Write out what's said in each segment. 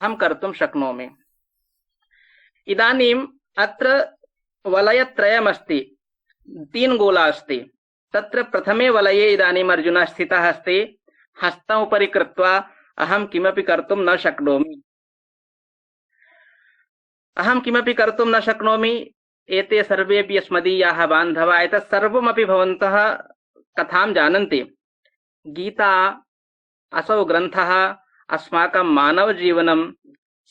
अहं कर्तुं शक्नोमि। इदानीम् अत्र वलयत्रयमस्ति, तीन गोला अस्ति। तत्र प्रथमे वलये इदानीम् अर्जुनः स्थितः अस्ति। हस्तम् उपरि कृत्वा अहं किमपि कर्तुं न शक्नोमि, अहं किमपि कर्तुं न शक्नोमि। एते सर्वेपि अस्मदीयाः बान्धवाः, एतत् सर्वमपि भवन्तः कथां जानन्ति। गीता असौ ग्रन्थः अस्माकं मानवजीवनं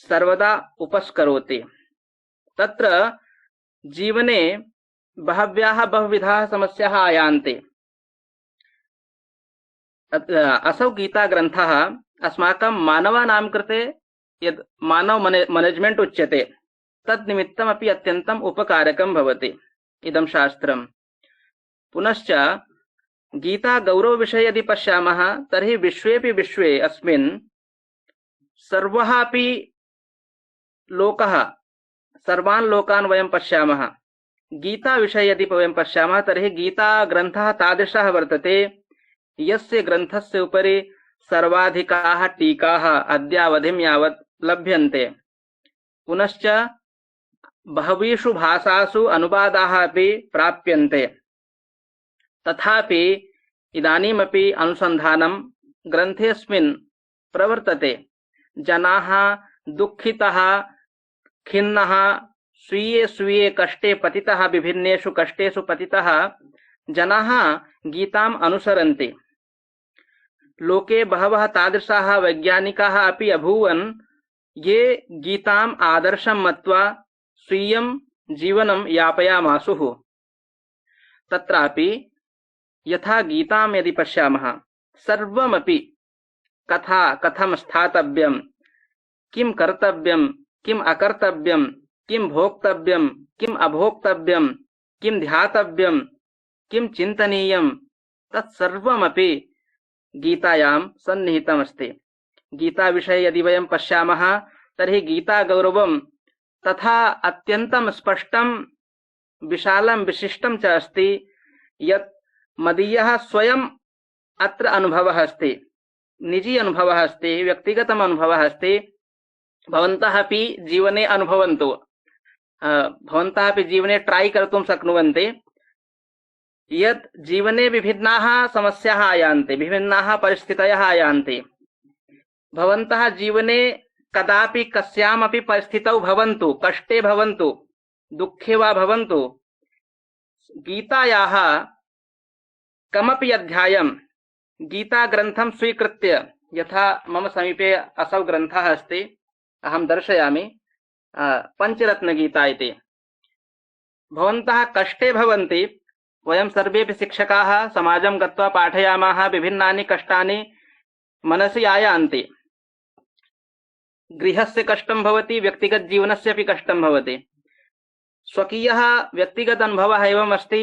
सर्वदा उपस्करोति। तत्र जीवने बहव्याः बहुविधाः समस्याः आयान्ति। असौ गीता ग्रन्थः अस्माकं मानवानां कृते यद् मानव मैनेजमेंट उच्यते तद्निमित्तमपि अत्यन्तम् उपकारकं भवति इदं शास्त्रम्। पुनश्च गीता गौरव विषये यदि पश्यामः तर्हि विश्वेपि विश्वे अस्मिन् सर्वः अपि लोकः, सर्वान् लोकान् वयं पश्यामः। गीता विषये यदि वयं पश्यामः तर्हि गीता ग्रन्थः तादृशः वर्तते यस्य ग्रन्थस्य उपरि सर्वाधिकाः टीकाः अद्यावधिं यावत् लभ्यन्ते। पुनश्च बहवीषु भाषासु अनुवादाः अपि प्राप्यन्ते। तथापि इदानीमपि अनुसन्धानं ग्रन्थेऽस्मिन् प्रवर्तते। जनाः दुःखिताः, खिन्नाः, स्वीये स्वीये कष्टे पतिताः, विभिन्नेषु कष्टेषु पतिताः जनाः गीताम् अनुसरन्ति। लोके बहवः तादृशाः वैज्ञानिकाः अपि अभूवन् ये गीताम् आदर्शं मत्वा स्वीयं जीवनं यापयामासुः। तत्रापि यथा गीतां यदि पश्यामः सर्वमपि कथा कथं स्थातव्यं, किं कर्तव्यं, किम् अकर्तव्यं, किं भोक्तव्यं, किम् अभोक्तव्यं, किं ध्यातव्यं, किं चिन्तनीयं, तत्सर्वमपि गीतायां सन्निहितमस्ति। गीता विषये यदि वयं पश्यामः तर्हि गीता गौरवं तथा अत्यन्तं स्पष्टं विशालं विशिष्टं च अस्ति यत् मदीयः स्वयं अत्र अनुभवः अस्ति, निजी अनुभवः अस्ति, व्यक्तिगतम् अनुभवः अस्ति। भवन्तः अपि जीवने अनुभवन्तु, भवन्तः अपि जीवने ट्राई कर्तुं शक्नुवन्ति यत् जीवने विभिन्नाः समस्याः आयान्ति, विभिन्नाः परिस्थितयः आयान्ति। भवन्तः जीवने कदापि कस्यामपि परिस्थितौ भवन्तु, कष्टे भवन्तु, दुःखे वा भवन्तु, गीतायाः कमपि अध्यायं, गीता ग्रन्थं स्वीकृत्य, यथा मम समीपे असौ ग्रन्थः अस्ति, अहं दर्शयामि, पञ्चरत्नगीता इति। भवन्तः कष्टे भवन्ति, वयं सर्वेपि शिक्षकाः समाजं गत्वा पाठयामः, विभिन्नानि कष्टानि मनसि आयान्ति। गृहस्य कष्टं भवति, व्यक्तिगत जीवनस्य अपि कष्टं भवति। स्वकीयः व्यक्तिगत अनुभवः एवम् अस्ति,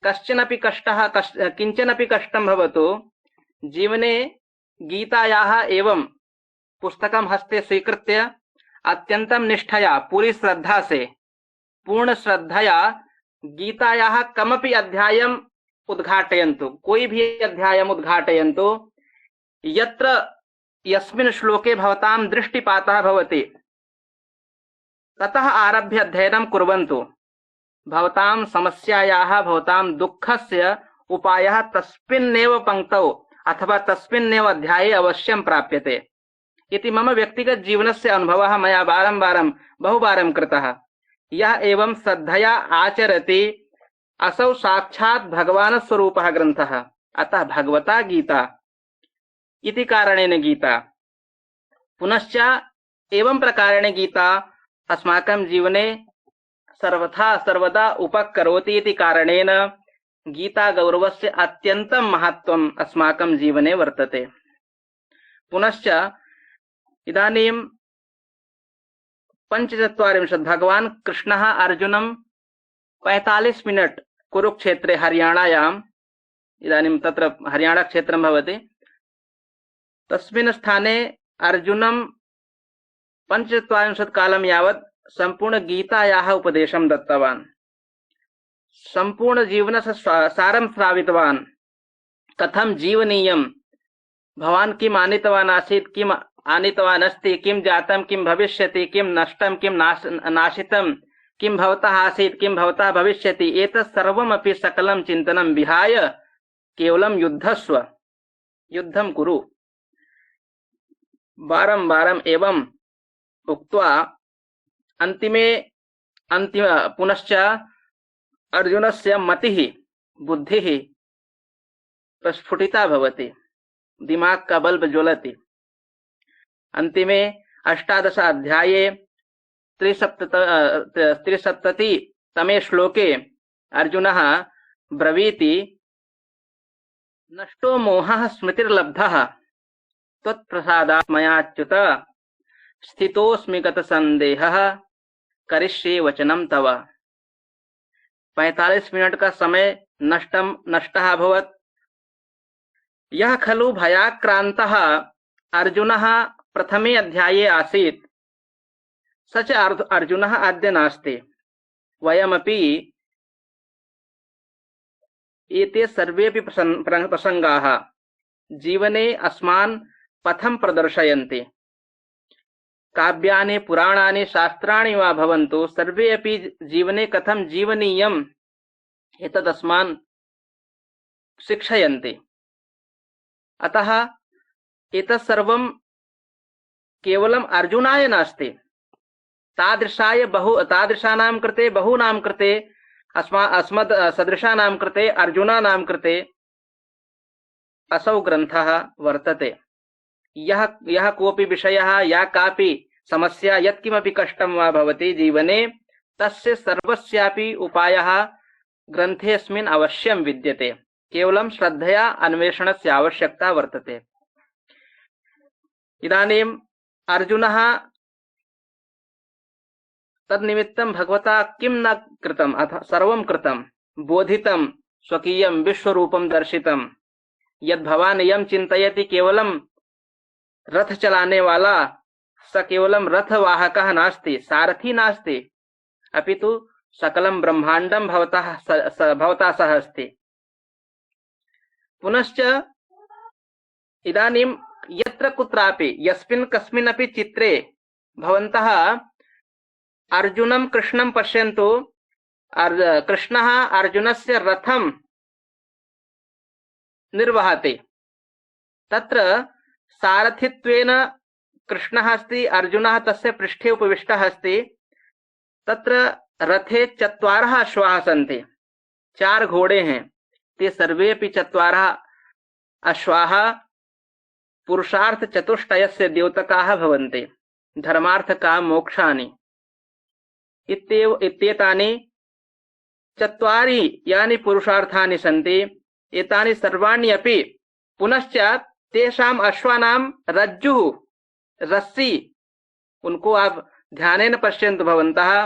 कश्चनपि कष्टः किञ्चनपि कष्टं भवतु, जीवने गीतायाः एवं पुस्तकं हस्ते स्वीकृत्य अत्यन्तं निष्ठया, पूरी श्रद्धा से, पूर्ण श्रद्धया गीतायाः कमपि अध्यायम् उद्घाटयन्तु, कोई भी अध्यायम् उद्घाटयन्तु यत्र यस्मिन् श्लोके भवतां दृष्टिपातः भवति, ततः आरभ्य अध्ययनं कुर्वन्तु। भवतां समस्यायाः, भवतां दुःखस्य उपायः तस्मिन्नेव पङ्क्तौ अथवा तस्मिन्नेव अध्याये अवश्यं प्राप्यते इति मम व्यक्तिगत जीवनस्य अनुभवः मया बारं बहुवारं कृतः। यः एवं श्रद्धया आचरति असौ साक्षात् भगवान् स्वरूपः ग्रन्थः। अतः भगवता गीता इति कारणेन गीता। पुनश्च एवं प्रकारेण गीता अस्माकं जीवने सर्वथा सर्वदा उपकरोति इति कारणेन गीता गौरवस्य अत्यन्तं महत्त्वम् अस्माकं जीवने वर्तते। पुनश्च इदानीं 45 भगवान् कृष्णः अर्जुनं 45 मिनट् कुरुक्षेत्रे, हरियाणायाम्, इदानीं तत्र हरियाणा क्षेत्रं भवति, तस्मिन् स्थाने अर्जुनं 45 कालं यावत् संपूर्ण गीतायाः उपदेशं दत्तवान्, संपूर्ण जीवनस्य सारं श्रावितवान्। कथं जीवनीयं, भवान् किम् आनीतवान् आसीत्, किम् आनीतवान् अस्ति, किं जातं किं भविष्यति, किं नष्टं किं नाशितं, किं भवतः आसीत् किं भवतः भविष्यति, एतत् सर्वमपि सकलं चिन्तनं विहाय केवलं युद्धस्व, युद्धं कुरु। वारं वारम् एवम् उक्त्वा अंतिम पुनश्च अर्जुनस्य मतिः बुद्धिः प्रस्फुटिता भवति, दिमाग का बल्ब ज्वलति। अंतिमे 18 अध्याये 73तमे श्लोके अर्जुनः ब्रवीति, नष्टो मोहः स्मृतिर्लब्धः त्वत्प्रसादात् मयाच्युत स्थितोऽस्मि गतसन्देहः करिष्ये वचनं तव। 45 मिनट का समय नष्टः अभवत्। यः खलु भयाक्रान्तः अर्जुनः प्रथमे अध्याये आसीत्, स च अर्जुनः अद्य नास्ति। वयमपि एते सर्वेपि प्रसंगाः जीवने अस्मान् पथं प्रदर्शयन्ति। काव्यानि पुराणानि शास्त्राणि वा भवन्तु, सर्वे अपि जीवने कथं जीवनीयम् एतद् अस्मान् शिक्षयन्ति। अतः एतत् सर्वं केवलम् अर्जुनाय नास्ति, तादृशानां कृते बहूनां कृते अस्मद् सदृशानां कृते अर्जुनानां कृते असौ ग्रन्थः वर्तते। यः कोऽपि विषयः, या कापि समस्या, यत्किमपि कष्टं वा भवति जीवने, तस्य सर्वस्यापि उपायः ग्रन्थेऽस्मिन् अवश्यं विद्यते। केवलं श्रद्धया अन्वेषणस्य आवश्यकता वर्तते। इदानीम् अर्जुनः तन्निमित्तं भगवता किं न कृतम्, अथ सर्वं कृतं, बोधितं, स्वकीयं विश्वरूपं दर्शितं। यद् भवान् यं चिन्तयति केवलं रथ चलाने वाला, स केवलं रथवाहकः नास्ति, सारथी नास्ति, अपितु सकलं ब्रह्माण्डं भवता सह अस्ति। पुनश्च इदानीं यत्र कुत्रापि यस्मिन् कस्मिन्नपि चित्रे भवन्तः अर्जुनं कृष्णं पश्यन्तु। कृष्णः अर्जुनस्य रथं निर्वहति। तत्र सारथित्वेन कृष्णः अस्ति, अर्जुनः तस्य पृष्ठे उपविष्टः अस्ति। तत्र रथे 4 अश्वाः सन्ति, 4 घोड़े हैं। ते सर्वेपि 4 अश्वाः पुरुषार्थ चतुष्टयस्य द्योतकाः भवन्ति, धर्मार्थ काम मोक्षानि इत्येतानि 4 यानि पुरुषार्थानि सन्ति। एतानि सर्वाणि अपि पुनश्च तेषाम् अश्वानां रज्जुः, रस्सी, उनको आप ध्यानेन पश्यन्तु भवन्तः।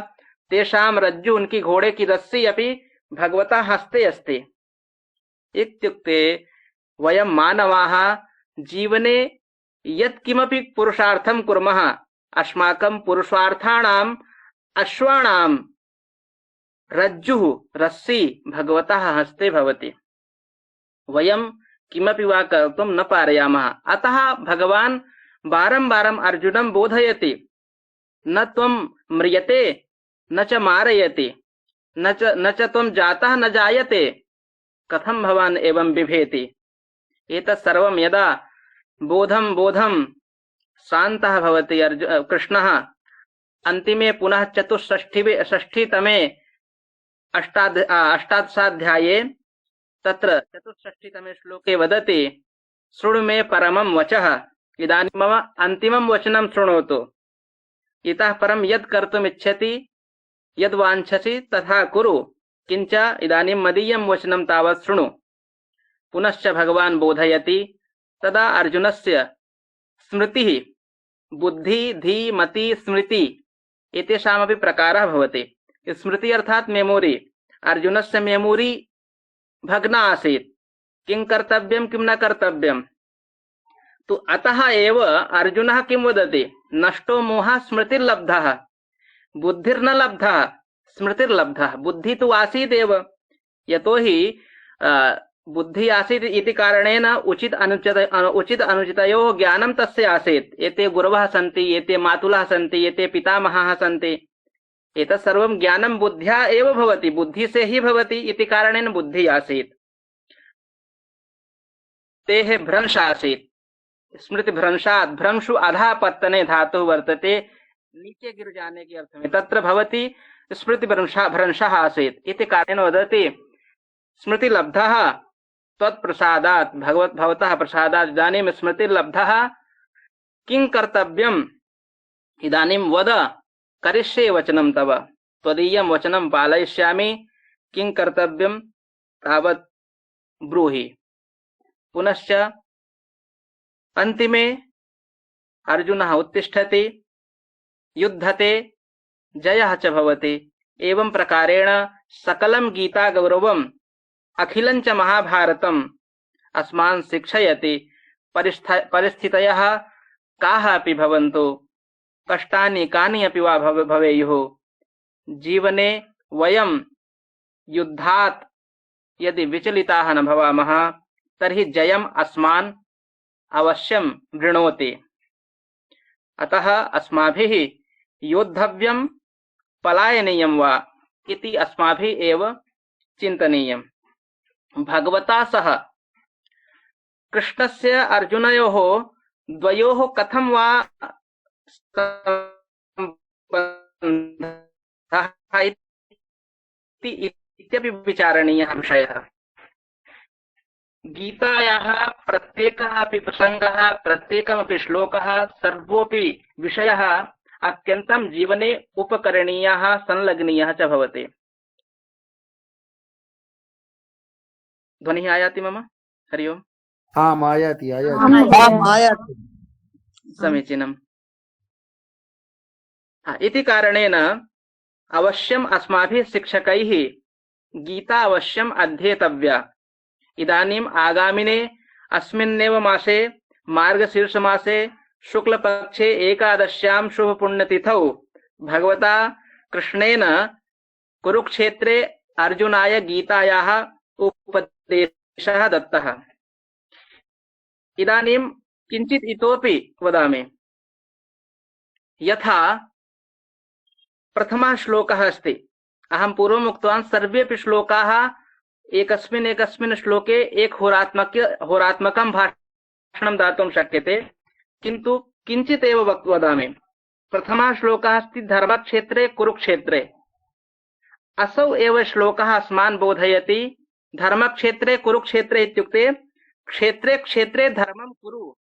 तेषां रज्जु, उनकी घोड़े की रस्सी अपि भगवता हस्ते अस्ति। इत्युक्ते वयं मानवाः जीवने यत्किमपि पुरुषार्थं कुर्मः, अस्माकं पुरुषार्थाणाम् अश्वानां रज्जुः, रस्सी भगवतः हस्ते भवति। वयं किमपि वा कर्तुं न पारयामः। अतः भगवान् बारं बारम् अर्जुनं बोधयति, न त्वं म्रियते न च मारयति, न च त्वं जातः न जायते, कथं भवान् एवं बिभेति। एतत् सर्वं यदा बोधं शान्तः भवति कृष्णः, अन्तिमे पुनः 64तमे अष्टादशाध्याये तत्र 64तमे श्लोके वदति, शृणु मे परमं वचः, इदानीं मम अन्तिमं वचनं शृणोतु। इतः परं यत् कर्तुम् इच्छति, यद् वाञ्छसि तथा कुरु, किञ्च इदानीं मदीयं वचनं तावत् शृणु। पुनश्च भगवान् बोधयति। तदा अर्जुनस्य स्मृतिः, बुद्धि, धी, मति, स्मृति एतेषामपि प्रकारः भवति। स्मृति अर्थात् मेमोरी। अर्जुनस्य मेमोरी भग्ना आसीत्, किं कर्तव्यं किं न कर्तव्यं। तो अतः एव अर्जुनः किं वदति, नष्टो मोहः स्मृतिर्लब्धः, बुद्धिर्न लब्धः स्मृतिर्लब्धः। बुद्धि तु आसीदेव, यतोहि बुद्धि आसीत् इति कारणेन उचित अनुचितयोः ज्ञानं तस्य आसीत्। एते गुरवः सन्ति, एते मातुलः सन्ति, एते पितामहः सन्ति, एतत् सर्वं ज्ञानं बुद्ध्या एव भवति, बुद्धि से ही भवति इति कारणेन बुद्धि आसीत्। तेः भ्रंश आसीत्, स्मृति भ्रंशात्, भ्रंशु अधः पत्तने धातुः वर्तते, नीचे गिर जाने के अर्थ में, तत्र भवति स्मृति भ्रंशः आसीत् इति कारणेन वदति स्मृति लब्धः त्वत्प्रसादात्, भवतः प्रसादात् इदानीं स्मृति लब्धः, किं कर्तव्यम् इदानीं वद, करिष्ये वचनं तव, त्वदीयं वचनं पालयिष्यामि, किं कर्तव्यं तावत् ब्रूहि। पुनश्च अन्तिमे अर्जुनः उत्तिष्ठति, युद्धते, जयः च भवति। एवं प्रकारेण सकलं गीता गौरवम् अखिलं च महाभारतम् अस्मान् शिक्षयति। परिस्थितयः काः अपि भवन्तु, कष्टानि कानि अपि वा भवेयुः, जीवने वयं युद्धात् यदि विचलिताः न भवामः तर्हि जयम् अस्मान् अवश्यं वृणोति। अतः अस्माभिः योद्धव्यं पलायनीयं वा इति अस्माभिः एव चिन्तनीयम्। भगवता सह कृष्णस्य अर्जुनयोः द्वयोः कथं वा सम्बन्धः इत्यपि विचारणीयः विषयः। गीतायाः प्रत्येकः अपि प्रसङ्गः, प्रत्येकमपि श्लोकः, सर्वोऽपि विषयः अत्यन्तं जीवने उपकरणीयः, संलग्नीयः च भवति। ध्वनिः आयाति मम? हरि ओम्। आम् आयाति आयाति। समीचीनम्। इति कारणेन अवश्यम् अस्माभिः शिक्षकैः गीता अवश्यम् अध्येतव्या। इदानीम् आगामिने अस्मिन्नेव मासे मार्गशीर्षमासे शुक्लपक्षे एकादश्यां शुभपुण्यतिथौ भगवता कृष्णेन कुरुक्षेत्रे अर्जुनाय गीतायाः उपदेशः दत्तः। इदानीं किञ्चित् इतोपि वदामि। यथा प्रथमः श्लोकः अस्ति, अहं पूर्वम् उक्तवान् सर्वेपि श्लोकाः एकस्मिन् श्लोके एक होरात्मकं भाषणं दातुं शक्यते, किन्तु किञ्चित् एव वदामि। प्रथमः श्लोकः अस्ति धर्मक्षेत्रे कुरुक्षेत्रे। असौ एव श्लोकः अस्मान् बोधयति धर्मक्षेत्रे कुरुक्षेत्रे इत्युक्ते क्षेत्रे क्षेत्रे धर्मं कुरु,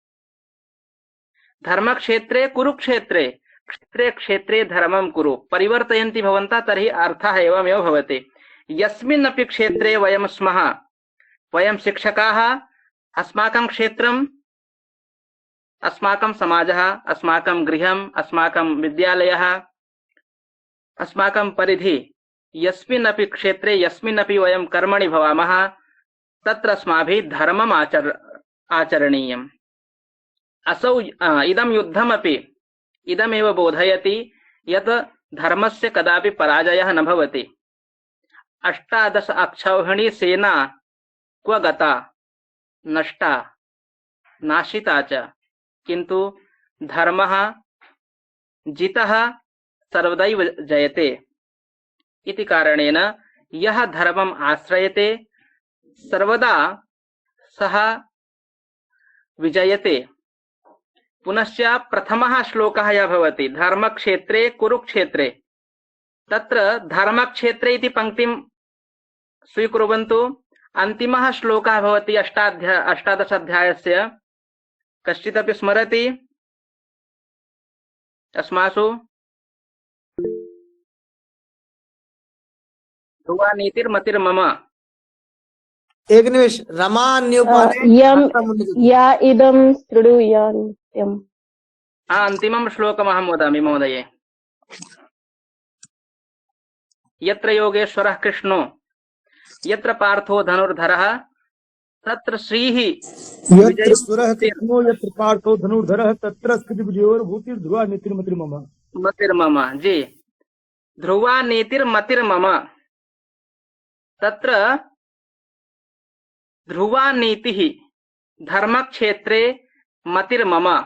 धर्मक्षेत्रे कुरुक्षेत्रे क्षेत्रे क्षेत्रे धर्मं कुरु। परिवर्तयन्ति भवन्तः तर्हि अर्थः एवमेव भवति। यस्मिन्नपि क्षेत्रे वयं स्मः, वयं शिक्षकाः, अस्माकं क्षेत्रम्, अस्माकं समाजः, अस्माकं गृहम्, अस्माकं विद्यालयः, अस्माकं परिधि, यस्मिन्नपि क्षेत्रे यस्मिन्नपि वयं कर्मणि भवामः तत्र अस्माभिः धर्मम् आचरणीयम्। असौ इदं युद्धमपि इदमेव बोधयति यत् धर्मस्य कदापि पराजयः न भवति। 18 अक्षौहिणी सेना क्व गता, नष्टा, नाशिता च, किन्तु धर्मः जितः सर्वदैव जयते। इति कारणेन यः धर्मम् आश्रयते सर्वदा सः विजयते। पुनश्च प्रथमः श्लोकः यः भवति धर्मक्षेत्रे कुरुक्षेत्रे, तत्र धर्मक्षेत्रे इति पङ्क्तिं स्वीकुर्वन्तु। अन्तिमः श्लोकः भवति 18 अध्यायस्य, कश्चिदपि स्मरति अस्मासु? ध्रुवा नीतिर्मतिर्मम। एक निमिष, रमान्युपने या इदं शृणुयान्त्यम्। अन्तिमं श्लोकमहं वदामि महोदये। यत्र योगेश्वरः कृष्णो यत्र पार्थो धनुर्धरः तत्र श्रीः यत्र पार्थो धनुर्धरः तत्र स्थितिविजयोर्भूतिर् ध्रुवा नीतिर्मतिर्मम। मतिर्मम जी, ध्रुवा नीतिर्मतिर्मम। तत्र ध्रुवा नीतिः धर्मक्षेत्रे मतिर्मम।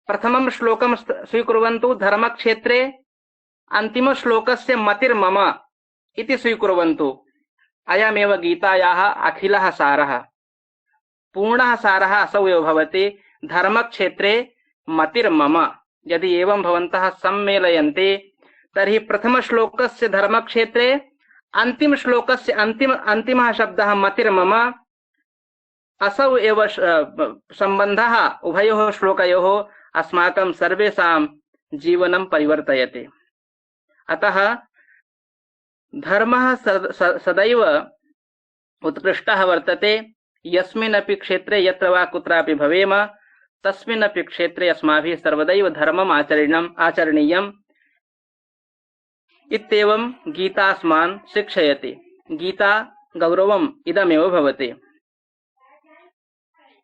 प्रथमं श्लोकं स्वीकुर्वन्तु धर्मक्षेत्रे, अन्तिमश्लोकस्य मतिर्मम इति स्वीकुर्वन्तु। अयमेव गीतायाः अखिलः सारः, पूर्णः सारः असौ एव भवति। धर्मक्षेत्रे मतिर्मम। यदि एवं भवन्तः सम्मेलयन्ते तर्हि प्रथमश्लोकस्य धर्मक्षेत्रे, अन्तिमश्लोकस्य अन्तिमः शब्दः मतिर्मम, असौ एव सम्बन्धः उभयोः श्लोकयोः अस्माकं सर्वेषां जीवनं परिवर्तयति। अतः धर्मः सदैव उत्कृष्टः वर्तते। यस्मिन्नपि क्षेत्रे यत्र वा कुत्रापि भवेम, तस्मिन्नपि क्षेत्रे अस्माभिः सर्वदैव धर्मम् आचरणीयम् इत्येवं गीता अस्मान् शिक्षयति। गीता गौरवम् इदमेव भवति।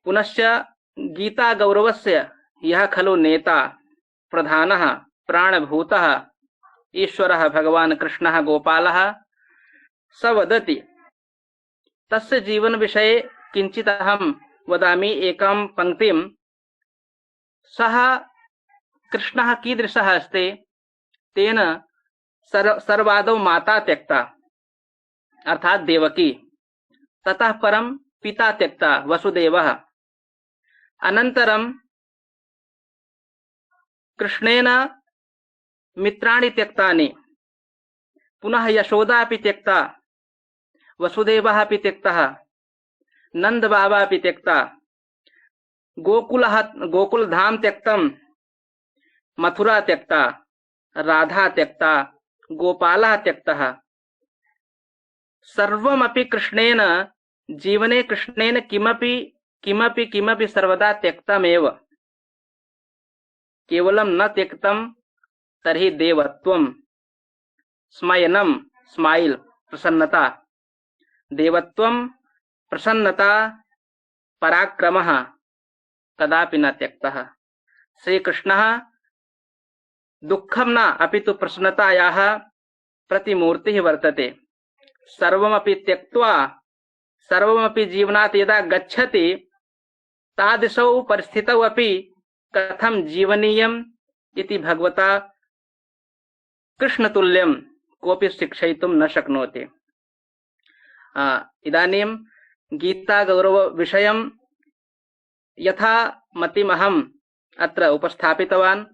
पुनश्च गीता गौरवस्य यः खलु नेता, प्रधानः, प्राणभूतः ईश्वरः भगवान् कृष्णः गोपालः स वदति। तस्य जीवन विषये किञ्चित् अहं वदामि एकां पङ्क्तिं। सः कृष्णः कीदृशः अस्ति? तेन सर्वादौ माता त्यक्ता अर्थात देवकी, ततः परं पिता त्यक्ता वसुदेवः, अनन्तरं कृष्णेन मित्राणि त्यक्तानि, पुनः यशोदा अपि त्यक्ता, वसुदेवः अपि त्यक्तः, नन्दबाबा अपि त्यक्ता, गोकुलधाम त्यक्तं, मथुरा त्यक्ता, राधा त्यक्ता, गोपालः त्यक्तः। सर्वमपि कृष्णेन जीवने कृष्णेन किमपि किमपि किमपि सर्वदा त्यक्तमेव। केवलं न त्यक्तं तर्हि देवत्वं, स्मयनं, स्माइल, प्रसन्नता, देवत्वं, प्रसन्नता, पराक्रमः कदापि न त्यक्तः। श्रीकृष्णः दुःखं न अपितु प्रसन्नतायाः प्रतिमूर्तिः वर्तते। सर्वमपि त्यक्त्वा सर्वमपि जीवनात् यदा गच्छति तादृशौ परिस्थितौ अपि कथं जीवनीयम् इति भगवता कृष्णतुल्यं कोऽपि शिक्षयितुं न शक्नोति। इदानीं गीता गौरव विषयं यथा मतिमहम् अत्र उपस्थापितवान्।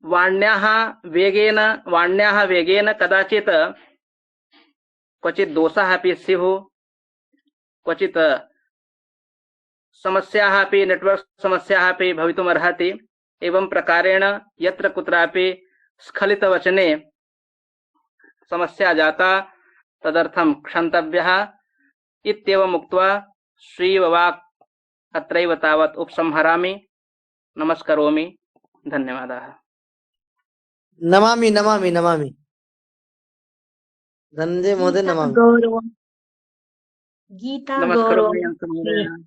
वाण्याः वेगेन कदाचित् क्वचित् दोषाः अपि स्युः, क्वचित् समस्याः अपि, नेटवर्क समस्याः अपि भवितुम् अर्हति। एवं प्रकारेण यत्र कुत्रापि स्खलितवचने समस्या जाता तदर्थं क्षन्तव्यः इत्येवम् उक्त्वा श्रीवाक् अत्रैव तावत् उपसंहरामि। नमस्करोमि। धन्यवादाः। नमामि नमामि नमामि। धनंजय महोदय नमामि। गौरवम् गीता नमस्करोमि गौरवम् महोदय।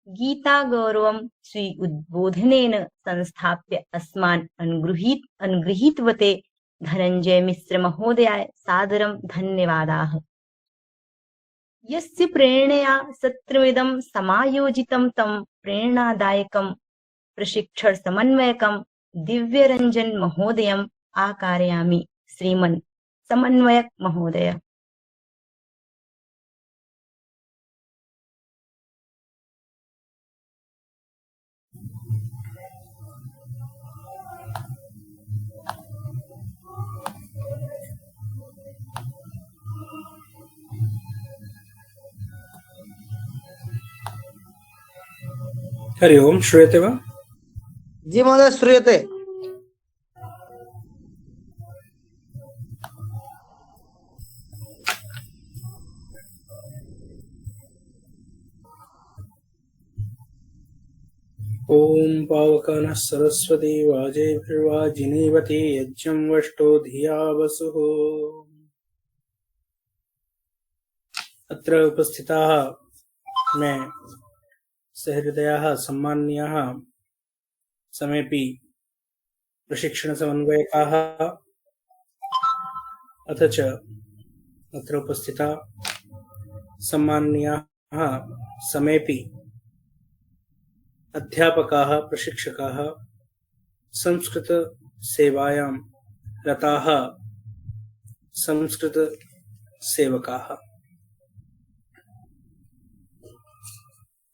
गीता गौरवम् श्री उद्बोधनेन संस्थाप्य अस्मान् अनुगृहीतवते धनंजय मिश्र महोदयाय सादरं धन्यवादाः। यस्य प्रेरणया सत्रमिदं समायोजितं तं प्रेरणादायकं प्रशिक्षण समन्वयकं दिव्यरंजन महोदयम् आकारयामि। श्रीमन् समन्वयक महोदय। हरि ओम। श्रूयते वा? जी महोदय श्रूयते। ओम पावकानः सरस्वती वाजेभिर्वाजिनीवती यज्ञं वष्टो धिया वसुः। अत्र उपस्थिताः मे सहृदयाः सम्माननीयाः समेपि प्रशिक्षण समन्वयकाः अथ च अत्र उपस्थिता सम्माननीयाः समेपि अध्यापकाः प्रशिक्षकाः संस्कृतसेवायां रताः संस्कृतसेवकाः।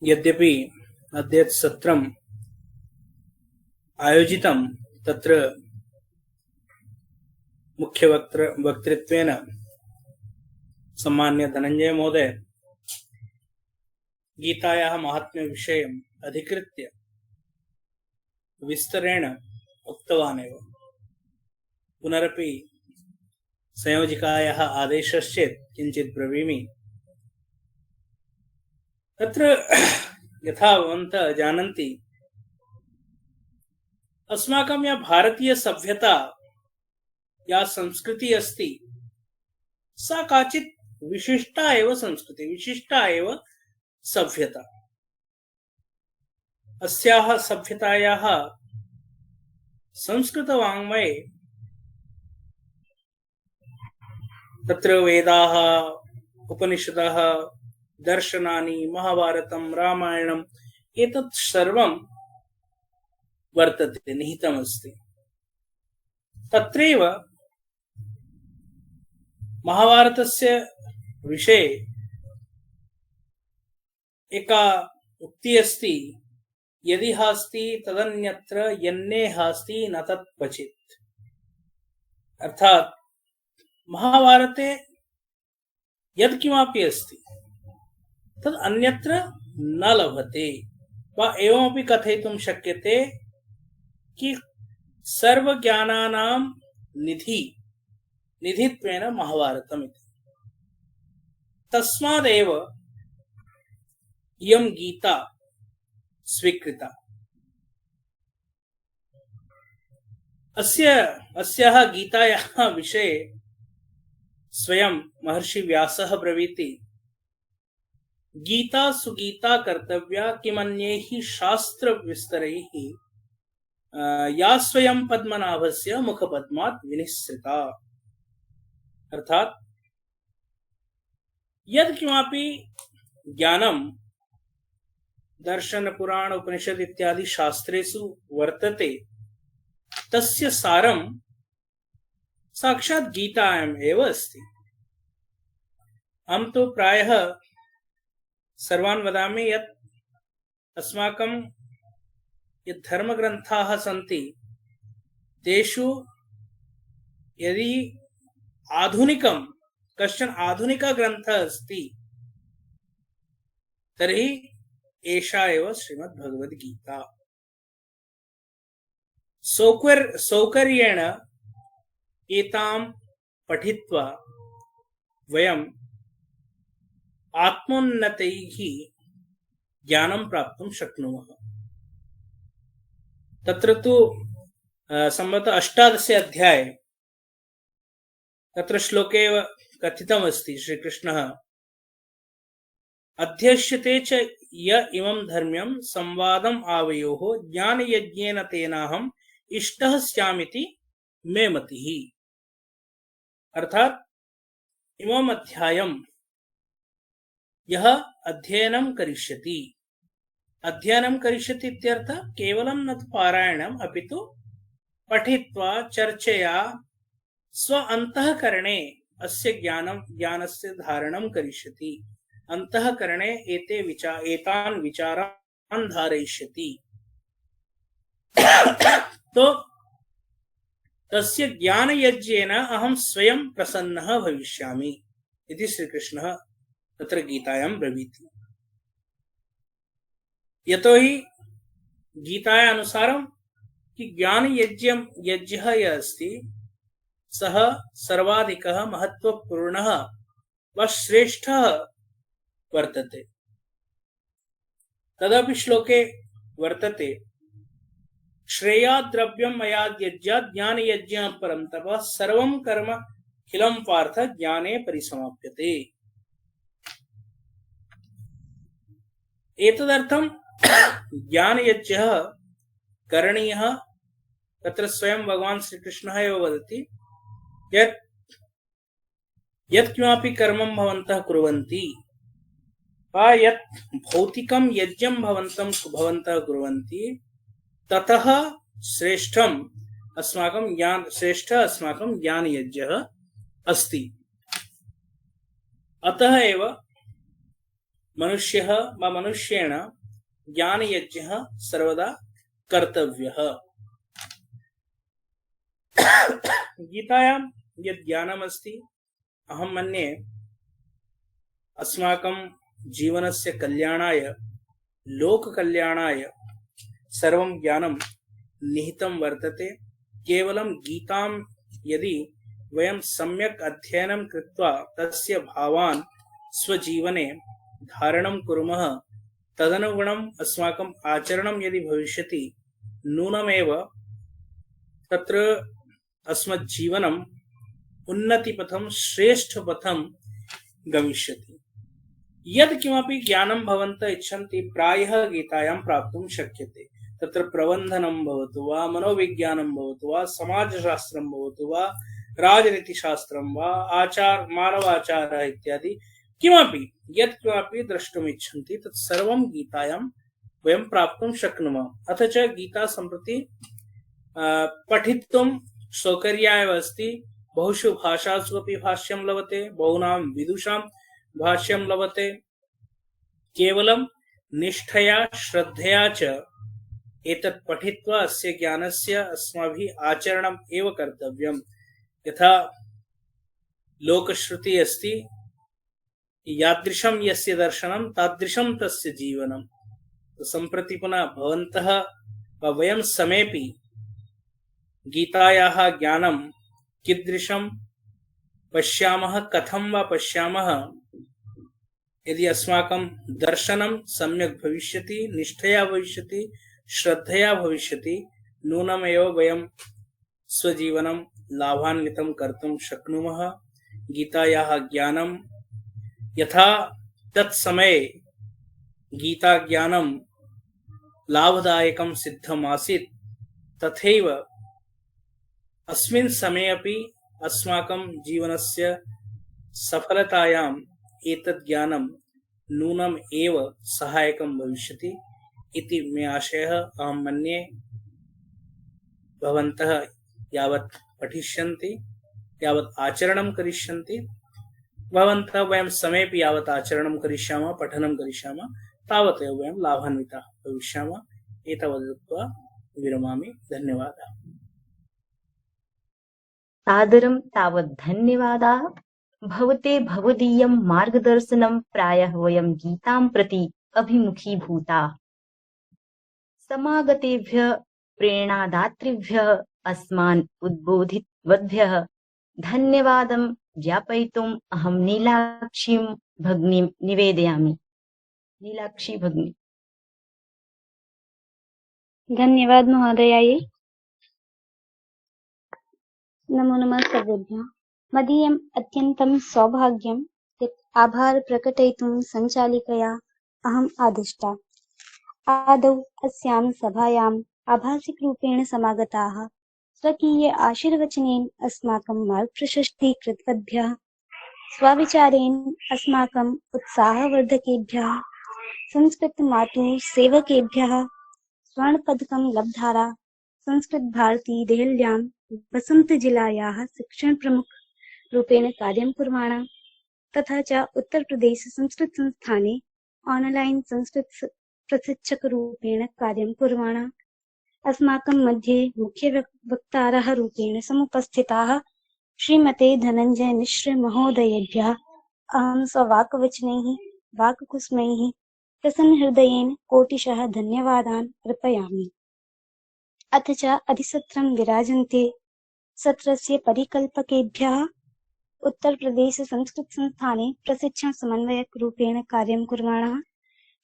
यद्यपि अद्य सत्रम् आयोजितं तत्र मुख्य वक्तृत्वेन सम्मान्य धनंजय महोदय गीतायाः महात्म्य विषयम् अधिकृत्य विस्तरेण उक्तवान् एव। पुनरपि संयोजिकायाः आदेशश्चेत् किञ्चित् ब्रवीमि। तत्र यथा भवन्तः जानन्ति, अस्माकं या भारतीय सभ्यता या संस्कृति अस्ति सा काचित् विशिष्टा एव संस्कृति, विशिष्टा एव सभ्यता। अस्याः सभ्यतायाः संस्कृतवाङ्मये तत्र वेदाः, उपनिषदः, दर्शनानि, महाभारतं, रामायणम् एतत् सर्वं वर्तते, निहितमस्ति। तत्रैव महाभारतस्य विषये एका उक्ति अस्ति, यदि हास्ति तदन्यत्र यन्ने हास्ति न तत् क्वचित्। अर्थात महाभारते यद् किमपि अस्ति तद् अन्यत्र न लभते, वा एवमपि कथयितुं शक्यते कि सर्वज्ञानानां निधित्वेन महाभारतम् इति। तस्मादेव इयं गीता स्वीकृता। अस्याः गीतायाः विषये स्वयं महर्षि व्यासः ब्रवीति, गीता सुगीता कर्तव्या किमन्यैः शास्त्र विस्तरैः या स्वयं पद्मनाभस्य मुखपद्मात् विनिसृता। अर्थात यद् किमपि ज्ञानं दर्शन, पुराण, उपनिषद इत्यादि शास्त्रेषु वर्तते तस्य सारं साक्षात् गीतायाम् एव अस्ति। अहं तु प्रायः सर्वान् वदामि यत् अस्माकं यत् धर्मग्रन्थाः सन्ति तेषु यदि आधुनिकं कश्चन आधुनिकग्रन्थः अस्ति तर्हि एषा एव श्रीमद्भगवद्गीता। सौकर्येण एतां पठित्वा वयम् आत्मोन्नतैः ज्ञानं प्राप्तुं शक्नुमः। तत्र तु संवत् 18 अध्याये तत्र श्लोके एव कथितमस्ति, श्रीकृष्णः अध्यक्ष्यते च य इमं धर्म्यं संवादम् आवयोः ज्ञानयज्ञेन तेनाहम् इष्टः स्यामिति मे मतिः। अर्थात इमम् अध्यायं यः अध्ययनं करिष्यति, अध्ययनं करिष्यति इत्यर्थः केवलं न तु पारायणम् अपितु पठित्वा चर्चया स्व अन्तःकरणे अस्य ज्ञानस्य धारणं करिष्यति, अन्तःकरणे एतान् विचारान् धारयिष्यति। तो तस्य ज्ञानयज्ञेन अहं स्वयं प्रसन्नः भविष्यामि इति श्रीकृष्णः तत्र गीतायां ब्रवीति। यतोहि गीताया अनुसारं कि ज्ञानयज्ञः यः अस्ति सः सर्वाधिकः महत्वपूर्णः व श्रेष्ठः वर्तते। तदपि श्लोके वर्तते, श्रेयाद् द्रव्यं मयाद् यज्ञात् ज्ञानयज्ञः परं तपः सर्वं कर्म खिलं पार्थ ज्ञाने परिसमाप्यते। एतदर्थं ज्ञानयज्ञः करणीयः। तत्र स्वयं भगवान् श्रीकृष्णः एव वदति यत् यत्किमपि कर्मं भवन्तः कुर्वन्ति वा यत् भौतिकं यज्ञं भवन्तः कुर्वन्ति ततः श्रेष्ठः अस्माकं ज्ञानयज्ञः अस्ति। अतः एव मनुष्येण ज्ञानयज्ञः सर्वदा कर्तव्यः। गीतायां यत् ज्ञानम् अस्ति, अहं मन्ये अस्माकं जीवनस्य कल्याणाय, लोककल्याणाय सर्वं ज्ञानं निहितं वर्तते। केवलं गीतां यदि वयं सम्यक् अध्ययनं कृत्वा तस्य भावान् स्वजीवने धारणं कुर्मः, तदनुगुणम् अस्माकम् आचरणं यदि भविष्यति, नूनमेव तत्र अस्मज्जीवनम् उन्नतिपथं श्रेष्ठपथं गमिष्यति। यद् किमपि ज्ञानं भवन्तः इच्छन्ति प्रायः गीतायां प्राप्तुं शक्यते। तत्र प्रबन्धनं भवतु वा, मनोविज्ञानं भवतु वा, समाजशास्त्रं भवतु वा, राजनीतिशास्त्रं वा, मानवाचारः इत्यादि किमपि यत् किमपि द्रष्टुम् इच्छन्ति तत् सर्वं गीतायां वयं प्राप्तुं शक्नुमः। अथ च गीता सम्प्रति पठितुं सौकर्याय एव अस्ति। बहुषु भाषासु अपि भाष्यं लभते, बहूनां विदुषां भाष्यं लभते। केवलं निष्ठया श्रद्धया च एतत् पठित्वा अस्य ज्ञानस्य अस्माभिः आचरणम् एव कर्तव्यम्। यथा लोकश्रुति अस्ति, यादृशं यस्य दर्शनं तादृशं तस्य जीवनं। तो सम्प्रति पुनः भवन्तः वा वयं समेपि गीतायाः ज्ञानं कीदृशं पश्यामः, कथं वा पश्यामः, यदि अस्माकं दर्शनं सम्यक् भविष्यति, निष्ठया भविष्यति, श्रद्धया भविष्यति, नूनमेव वयं स्वजीवनं लाभान्वितं कर्तुं शक्नुमः। गीतायाः ज्ञानं यथा तत्समये गीता ज्ञानं लाभदायकं सिद्धम् आसीत्, तथैव अस्मिन् समये अपि अस्माकं जीवनस्य सफलतायाम् एतत् ज्ञानं नूनम् एव सहायकं भविष्यति इति मे आशयः। अहं मन्ये भवन्तः यावत् पठिष्यन्ति, यावत् आचरणं करिष्यन्ति, भवन्तः वयं समेपि यावत् आचरणं करिष्यामः, पठनं करिष्यामः, तावत् एव वयं लाभान्विताः भविष्यामः। एतावत् उक्त्वा विरमामि। धन्यवादाः। सादरं तावत् धन्यवादाः। भवते भवदीयं मार्गदर्शनं प्रायः वयं गीतां प्रति अभिमुखीभूताः। समागतेभ्यः प्रेरणादातृभ्यः अस्मान् उद्बोधितवद्भ्यः धन्यवादं ज्ञापयितुम् अहं नीलाक्षीं भगिनीं निवेदयामि। नीलाक्षी भगिनी। धन्यवाद महोदयायै। नमो नमः सर्वेभ्यः। मदीयम् अत्यन्तं सौभाग्यं यत् आभार प्रकटयितुं सञ्चालिकया अहम् आदिष्टा। आदौ अस्यां सभायाम् आभासिकरूपेण समागताः स्वकीय आशीर्वचनेन अस्माकं मार्गप्रशस्तीकृतवद्भ्यः, स्वविचारेण अस्माकम् उत्साहवर्धकेभ्यः, संस्कृतमातुः सेवकेभ्यः, स्वर्णपदकं लब्धारा संस्कृत भारती देहल्यां वसन्तजिलायाः शिक्षण प्रमुख रूपेण कार्यं कुर्वाणा तथा च उत्तरप्रदेश संस्कृत संस्थाने ऑनलाइन संस्कृत प्रशिक्षकरूपेण कार्यं कुर्वाणा अस्माकं मध्ये मुख्य वक्तारः रूपेण समुपस्थिताः श्रीमते धनंजय मिश्र महोदयेभ्यः अहं स्ववाक्वचनैः वाक्कुसुमैः प्रसन्नहृदयेन कोटिशः धन्यवादान् अर्पयामि। अथ च अधिसत्रं विराजन्ते सत्रस्य परिकल्पकेभ्यः उत्तर प्रदेश संस्कृत संस्थाने प्रशिक्षण समन्वयक रूपेण कार्यं कुर्वाणः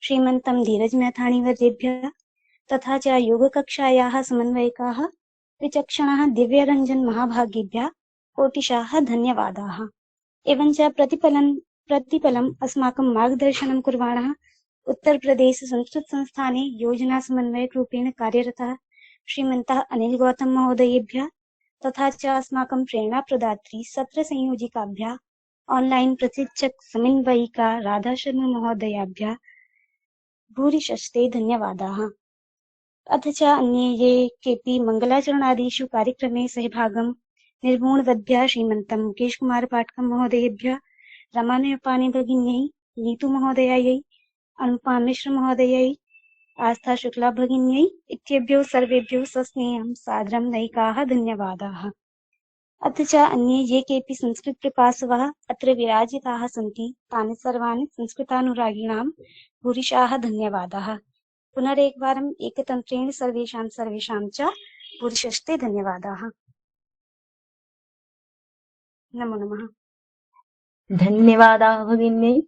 श्रीमन्तं धीरज मैथाणी वर्येभ्यः तथा च योगकक्षायाः समन्वयकाः विचक्षणाः दिव्यरंजन महाभागेभ्यः कोटिशः धन्यवादाः। एवं च प्रतिफलम् अस्माकं मार्गदर्शनं कुर्वाणः उत्तर प्रदेश संस्कृत संस्थाने योजना समन्वयक रूपेण कार्यरतः श्रीमन्तः अनिल गौतम महोदयेभ्यः तथा च अस्माकं प्रेरणाप्रदात्री सत्र संयोजिकाभ्यः ऑनलाइन प्रशिक्षक समन्वयिका राधा शर्मा महोदयाभ्यः भूरिशस्ते धन्यवादाः। अथ च अन्ये ये केऽपि मङ्गलाचरणादिषु कार्यक्रमे सहभागं निर्गुणवद्भ्यः श्रीमन्तं मुकेशकुमार पाठकं महोदयेभ्यः, रामानुजपाणि भगिन्यै, नीतू महोदयायै, अनुपमा मिश्र महोदयै, आस्था शुक्ला भगिन्यै इत्येभ्यो सर्वेभ्यो सस्नेहं सादरं नैकाः धन्यवादाः। अथ च अन्ये ये केऽपि संस्कृतपिपासवः अत्र विराजिताः सन्ति तानि सर्वाणि संस्कृतानुरागिणां भूरिशाः धन्यवादाः। पुनरेकवारम् एकतन्त्रेण सर्वेषां च भूरिशस्ते धन्यवादाः। नमो नमः। धन्यवादाः भगिन्यै।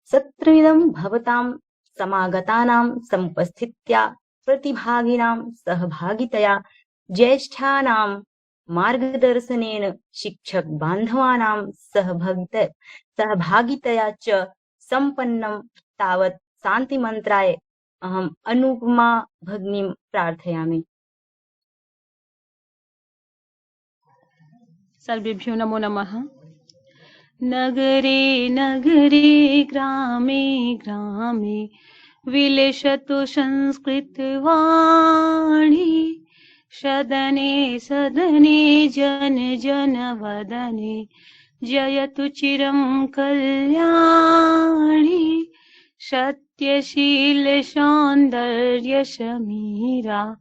सत्रमिदं भवतां समागतानां समुपस्थित्या प्रतिभागिनां सहभागितया ज्येष्ठानां मार्गदर्शनेन शिक्षक बान्धवानां सहभागितया च सम्पन्नं तावत् शान्तिमन्त्राय अहम् अनुपमा भगिनीं प्रार्थयामि। सर्वेभ्यो नमो नमः। नगरे नगरे ग्रामे ग्रामे विलसतु संस्कृतवाणी, सदने सदने जन जन वदने जयतु चिरं कल्याणी। सत्यशील सौन्दर्य समीरा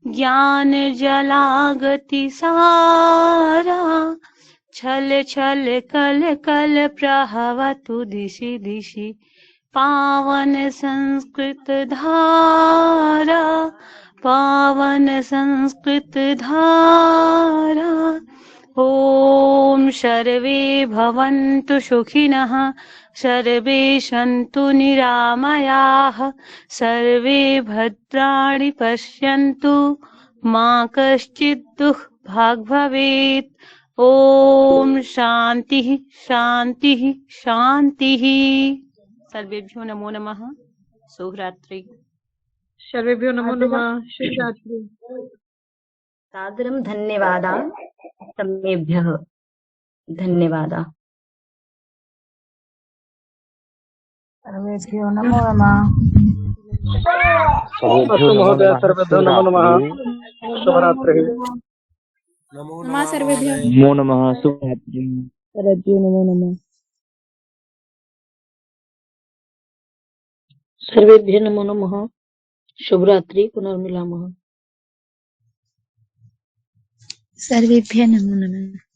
ज्ञान जलागति सारा, छल छल कल कल प्रहवतु दिशि दिशि पावन संस्कृत धारा, पावन संस्कृत धारा। ओम सर्वे भवन्तु सुखिनः, सर्वे सन्तु निरामयाः, सर्वे भद्राणि पश्यन्तु, मा कश्चित् दुःखभाग् भवेत्। ओम शांति शांति शांति। सर्वेभ्यो नमो नमः। शुभरात्रि। सर्वेभ्यो नमो नमः। शुभरात्रि। सादरं धन्यवादाः सर्वेभ्यः। धन्यवादाः। सर्वेभ्यो नमो नमः। अस्तु महोदय, सर्वेभ्यो नमो नमः। शुभरात्रिः। नमो नमः सर्वेभ्यः। नमो नमः। शुभरात्रि। सर्वेभ्यो नमो नमः। सर्वेभ्यः नमो नमः। शुभरात्रि। पुनर्मिलामः। सर्वेभ्यः नमो नमः।